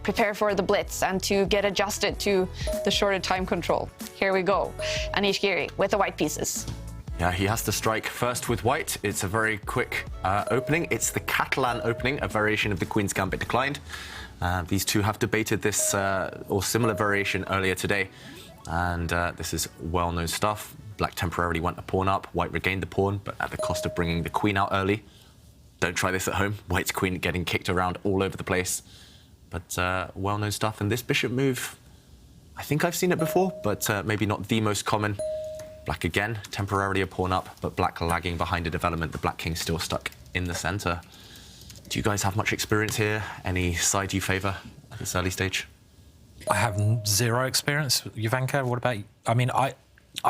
prepare for the blitz and to get adjusted to the shorter time control. Here we go. Anish, Giri with the white pieces. Yeah, he has to strike first with white. It's a very quick opening. It's the Catalan opening, a variation of the Queen's Gambit declined. These two have debated this or similar variation earlier today. And this is well-known stuff. Black temporarily went a pawn up. White regained the pawn, but at the cost of bringing the queen out early. Don't try this at home. White's queen getting kicked around all over the place. But well-known stuff. And this bishop move, I think I've seen it before, but maybe not the most common. Black again, temporarily a pawn up, but black lagging behind a development. The black king still stuck in the centre. Do you guys have much experience here? Any side you favour at this early stage? I have zero experience. Jovanka, what about you? I mean, I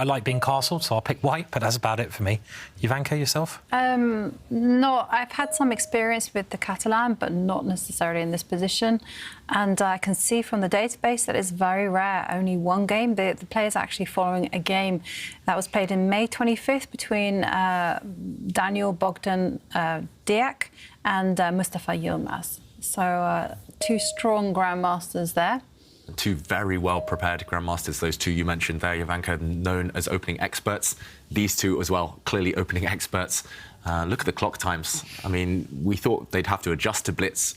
like being castled, so I'll pick white, but that's about it for me. Jovanka, yourself? No, I've had some experience with the Catalan, but not necessarily in this position. And I can see from the database that it's very rare, only one game. The player's actually following a game that was played in May 25th between Daniel Bogdan Diak and Mustafa Yilmaz. So two strong grandmasters there. Two very well-prepared grandmasters, those two you mentioned there, Jovanka, known as opening experts. These two as well, clearly opening experts. Look at the clock times. I mean, we thought they'd have to adjust to Blitz,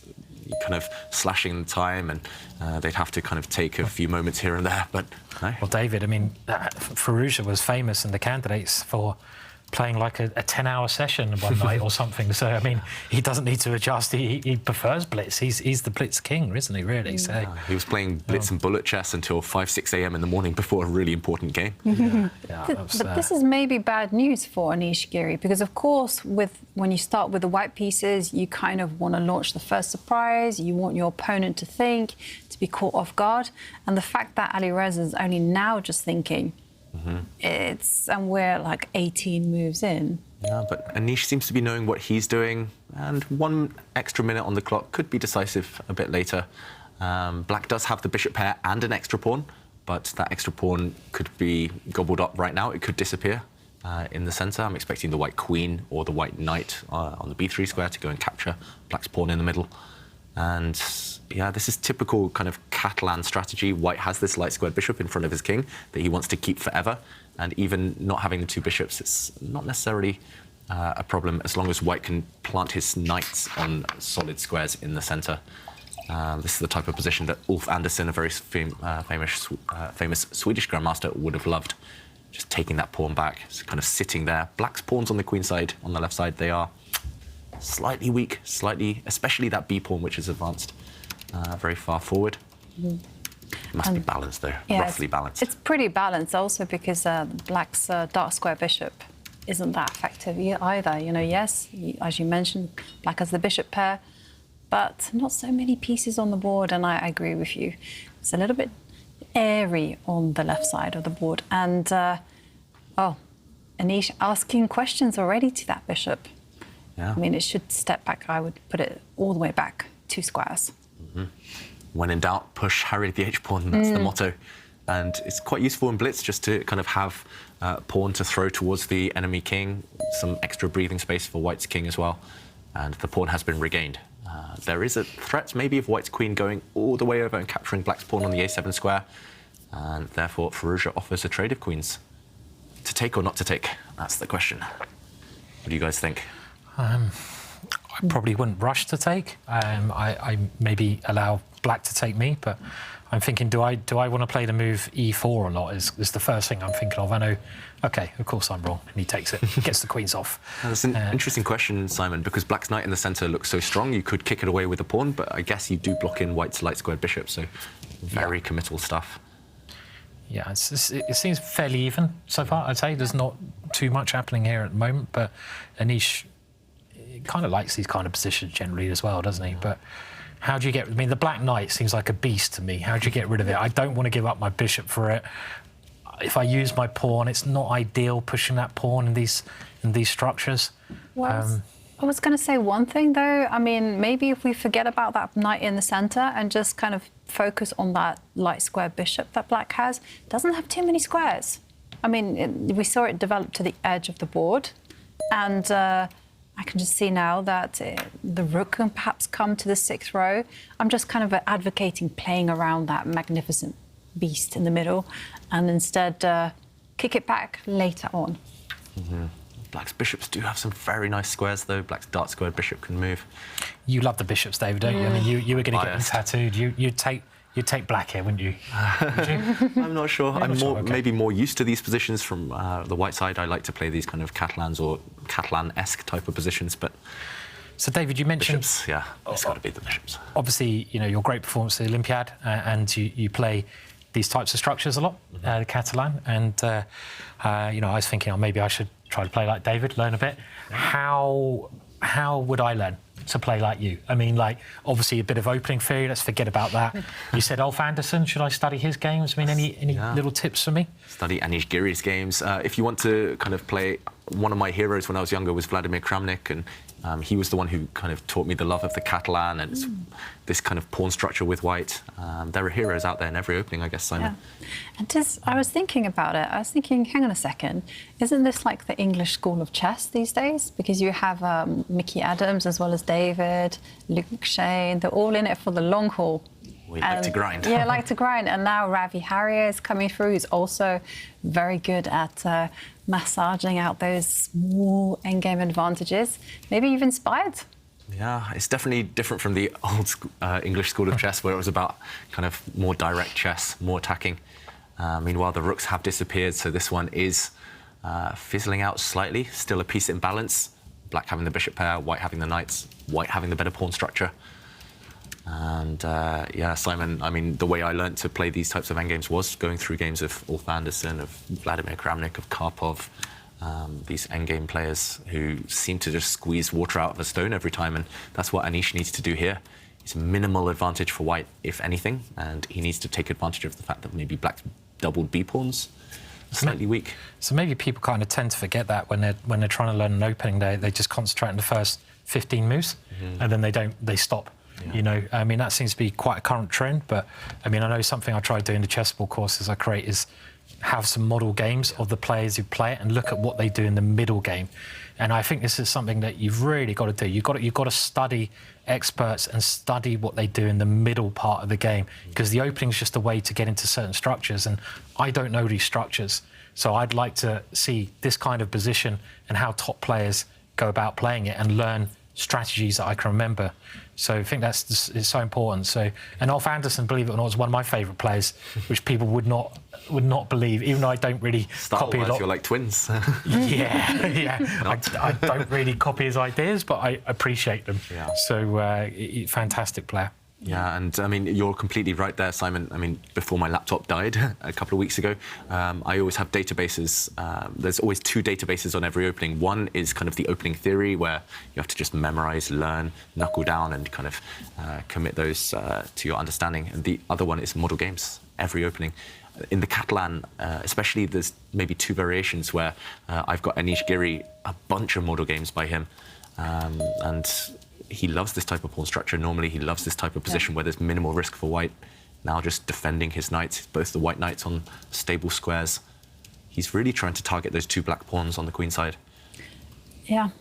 kind of slashing the time, and they'd have to kind of take a few moments here and there, but no. Well, David, I mean, Firouzja was famous in the candidates for playing like a 10-hour session one night or something. So, I mean, he doesn't need to adjust. He prefers Blitz. He's the Blitz king, isn't he, really? So he was playing Blitz and bullet chess until 5, 6 a.m. in the morning before a really important game. But this is maybe bad news for Anish, Giri, because, of course, when you start with the white pieces, you kind of want to launch the first surprise. You want your opponent to think, to be caught off guard. And the fact that Alireza is only now just thinking, and we're like 18 moves in. Yeah, but Anish seems to be knowing what he's doing, and 1 extra minute on the clock could be decisive a bit later. Black does have the bishop pair and an extra pawn, but that extra pawn could be gobbled up right now. It could disappear in the centre. I'm expecting the white queen or the white knight on the b3 square to go and capture Black's pawn in the middle. And yeah, this is typical kind of Catalan strategy. White has this light squared bishop in front of his king that he wants to keep forever. And even not having the two bishops, it's not necessarily a problem as long as White can plant his knights on solid squares in the centre. This is the type of position that Ulf Andersson, a very famous Swedish grandmaster, would have loved. Just taking that pawn back, it's kind of sitting there. Black's pawns on the queen side, on the left side, they are slightly weak, especially that b pawn, which is advanced very far forward. It must be balanced, though, yeah, roughly balanced. It's pretty balanced, also because Black's dark square bishop isn't that effective either. You know, yes, as you mentioned, Black has the bishop pair, but not so many pieces on the board, and I agree with you. It's a little bit airy on the left side of the board. And, Anish asking questions already to that bishop. Yeah. I mean, it should step back. I would put it all the way back 2 squares. When in doubt, push Harry the h-pawn. That's the motto. And it's quite useful in Blitz just to kind of have pawn to throw towards the enemy king, some extra breathing space for White's king as well. And the pawn has been regained. There is a threat maybe of White's queen going all the way over and capturing Black's pawn on the a7 square. And therefore, Firouzja offers a trade of queens. To take or not to take? That's the question. What do you guys think? I probably wouldn't rush to take. I maybe allow Black to take me, but I'm thinking, do I want to play the move e4 or not? Is the first thing I'm thinking of. I know, OK, of course I'm wrong, and he takes it, gets the queens off. That's an interesting question, Simon, because Black's knight in the centre looks so strong. You could kick it away with a pawn, but I guess you do block in White's light squared bishop, so very committal stuff. Yeah, it seems fairly even so far, I'd say. There's not too much happening here at the moment, but Anish kind of likes these kind of positions generally as well, doesn't he? But how do you get... I mean, the Black Knight seems like a beast to me. How do you get rid of it? I don't want to give up my bishop for it. If I use my pawn, it's not ideal pushing that pawn in these structures. Well, I was going to say one thing, though. I mean, maybe if we forget about that knight in the centre and just kind of focus on that light square bishop that Black has, it doesn't have too many squares. I mean, we saw it develop to the edge of the board, and I can just see now that the rook can perhaps come to the 6th row. I'm just kind of advocating playing around that magnificent beast in the middle and instead kick it back later on. Black's bishops do have some very nice squares, though. Black's dark squared bishop can move. You love the bishops, David, don't you? I mean, you were going to get them tattooed. You'd take black here, wouldn't you? Would you? I'm not sure. Maybe more used to these positions from the white side. I like to play these kind of Catalans or Catalan-esque type of positions, but... So, David, you mentioned... Bishops, yeah. It's got to be the bishops. Obviously, you know, your great performance at the Olympiad, and you play these types of structures a lot, the Catalan, and, you know, I was thinking, maybe I should try to play like David, learn a bit. How would I learn to play like you? I mean, like, obviously a bit of opening theory, let's forget about that. You said Ulf Andersson, should I study his games? I mean, any little tips for me? Study Anish Giri's games. If you want to kind of play, one of my heroes when I was younger was Vladimir Kramnik, and he was the one who kind of taught me the love of the Catalan and this kind of pawn structure with white. There are heroes out there in every opening, I guess, Simon. Yeah. And I was thinking about it. I was thinking, hang on a second, isn't this like the English school of chess these days? Because you have Mickey Adams as well as David, Luke McShane, they're all in it for the long haul. We like to grind. Yeah, like to grind. And now Ravi Harrier is coming through, who's also very good at massaging out those small endgame advantages. Maybe you've inspired. Yeah, it's definitely different from the old English school of chess, where it was about kind of more direct chess, more attacking. Meanwhile, the rooks have disappeared, so this one is fizzling out slightly. Still a piece in balance. Black having the bishop pair, white having the knights, white having the better pawn structure. And yeah, Simon, I mean, the way I learned to play these types of endgames was going through games of Ulf Andersson, of Vladimir Kramnik, of Karpov, these endgame players who seem to just squeeze water out of a stone every time, and that's what Anish needs to do here. It's a minimal advantage for white, if anything, and he needs to take advantage of the fact that maybe black's doubled b-pawns slightly weak. So maybe people kind of tend to forget that when they're trying to learn an opening, they just concentrate on the first 15 moves, and then they stop. Yeah. You know, I mean, that seems to be quite a current trend, but I mean, I know something I try to do in the chessboard courses I create is have some model games of the players who play it and look at what they do in the middle game. And I think this is something that you've really got to do. You've got to study experts and study what they do in the middle part of the game, because the opening is just a way to get into certain structures, and I don't know these structures. So I'd like to see this kind of position and how top players go about playing it and learn strategies that I can remember. So I think it's so important. So, and Ulf Andersson, believe it or not, is one of my favourite players, which people would not believe, even though I don't really copy a lot. You're like twins. yeah. I don't really copy his ideas, but I appreciate them. Yeah. So, fantastic player. Yeah, and I mean, you're completely right there, Simon. I mean, before my laptop died a couple of weeks ago, I always have databases. There's always two databases on every opening. One is kind of the opening theory, where you have to just memorize, learn, knuckle down, and kind of commit those to your understanding. And the other one is model games, every opening. In the Catalan, especially, there's maybe two variations where I've got Anish Giri, a bunch of model games by him, and he loves this type of pawn structure. Normally, he loves this type of position where there's minimal risk for white. Now just defending his knights, both the white knights on stable squares. He's really trying to target those two black pawns on the queen side. Yeah,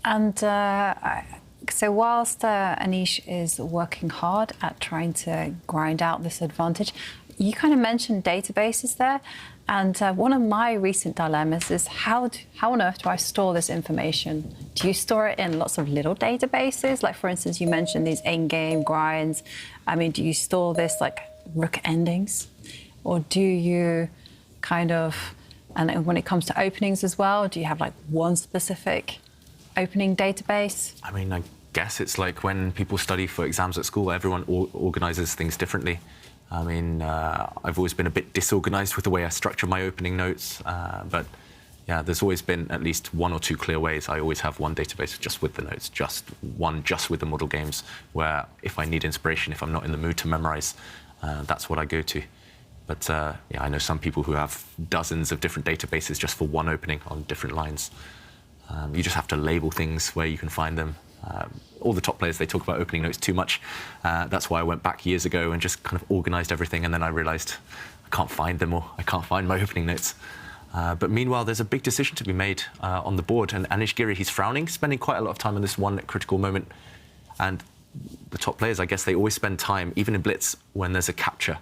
and so whilst Anish is working hard at trying to grind out this advantage, you kind of mentioned databases there. And one of my recent dilemmas is how on earth do I store this information? Do you store it in lots of little databases? Like, for instance, you mentioned these endgame grinds. I mean, do you store this like rook endings? Or do you kind of, and when it comes to openings as well, do you have like one specific opening database? I mean, I guess it's like when people study for exams at school, everyone organizes things differently. I mean, I've always been a bit disorganized with the way I structure my opening notes, but yeah, there's always been at least one or two clear ways. I always have one database just with the notes, just with the model games, where if I need inspiration, if I'm not in the mood to memorize, that's what I go to. But yeah, I know some people who have dozens of different databases just for one opening on different lines. You just have to label things where you can find them. All the top players, they talk about opening notes too much. That's why I went back years ago and just kind of organized everything, and then I realized I can't find them, or I can't find my opening notes. But meanwhile, there's a big decision to be made on the board. And Anish Giri, he's frowning, spending quite a lot of time on this one critical moment. And the top players, I guess, they always spend time, even in Blitz, when there's a capture.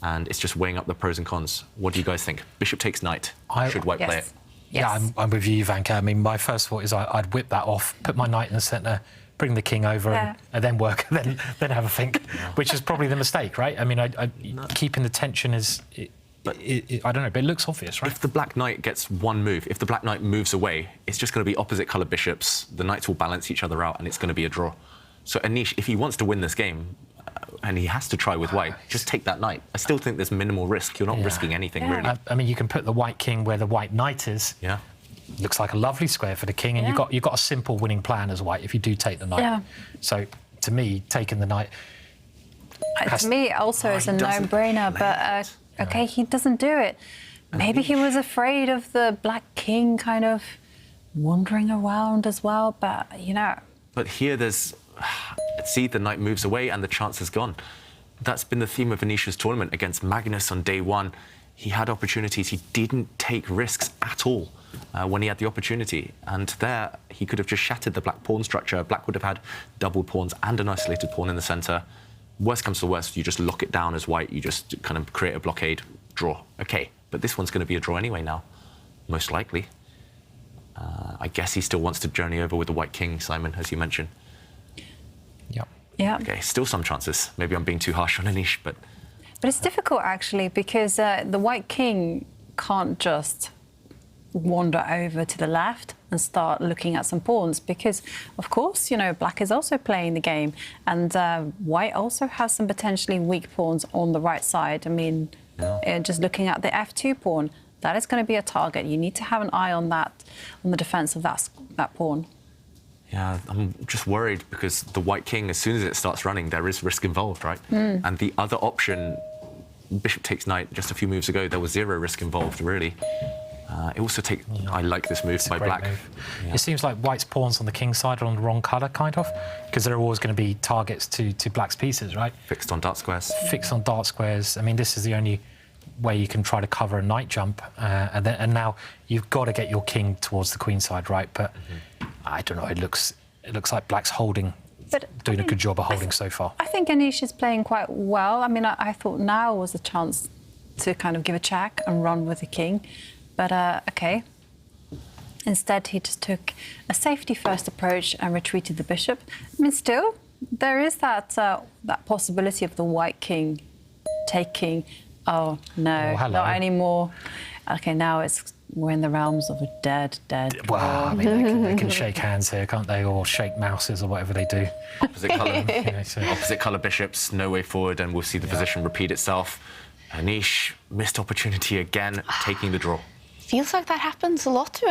And it's just weighing up the pros and cons. What do you guys think? Bishop takes knight. Should white play it? Yeah, I'm with you, Ivanka. I mean, my first thought is I'd whip that off, put my knight in the centre, bring the king over, and then work, then have a think, which is probably the mistake, right? I mean, keeping the tension is... I don't know, but it looks obvious, right? If the black knight gets one move, if the black knight moves away, it's just going to be opposite colour bishops. The knights will balance each other out, and it's going to be a draw. So Anish, if he wants to win this game, and he has to try with white, just take that knight. I still think there's minimal risk. You're not risking anything, really. I mean, you can put the white king where the white knight is. Yeah. Looks like a lovely square for the king, and you've got a simple winning plan as white if you do take the knight. Yeah. So, to me, taking the knight... To me, also is a no-brainer, but... OK, he doesn't do it. Maybe he was afraid of the black king kind of wandering around as well, but, you know... But here there's... See, the knight moves away and the chance is gone. That's been the theme of Anish's tournament against Magnus on day one. He had opportunities. He didn't take risks at all when he had the opportunity. And there, he could have just shattered the black pawn structure. Black would have had double pawns and an isolated pawn in the centre. Worst comes to worst, you just lock it down as white, you just kind of create a blockade, draw. OK, but this one's going to be a draw anyway now, most likely. I guess he still wants to journey over with the white king, Simon, as you mentioned. Yep. Yeah. OK, still some chances. Maybe I'm being too harsh on Anish, but... But it's difficult, actually, because the white king can't just wander over to the left and start looking at some pawns because, of course, you know, black is also playing the game and white also has some potentially weak pawns on the right side. I mean, just looking at the f2 pawn, that is going to be a target. You need to have an eye on that, on the defence of that pawn. Yeah, I'm just worried because the white king, as soon as it starts running, there is risk involved, right? And the other option, bishop takes knight, just a few moves ago, there was zero risk involved, really. It also takes... I like this move by black. It seems like white's pawns on the king side are on the wrong colour, kind of, because there are always going to be targets to black's pieces, right? Fixed on dart squares. Fixed on dart squares. I mean, this is the only way you can try to cover a knight jump, and now you've got to get your king towards the queen side, right? But I don't know. It looks like black's holding. Doing a good job of holding so far. I think Anish is playing quite well. I mean, I thought now was the chance to kind of give a check and run with the king. But, OK. Instead, he just took a safety-first approach and retreated the bishop. I mean, still, there is that possibility of the white king taking... Oh, no, not anymore. OK, now we're in the realms of a dead. Well, I mean, they can shake hands here, can't they? Or shake mouses or whatever they do. Opposite colour bishops, no way forward, and we'll see the position repeat itself. Anish, missed opportunity again, taking the draw. Feels like that happens a lot to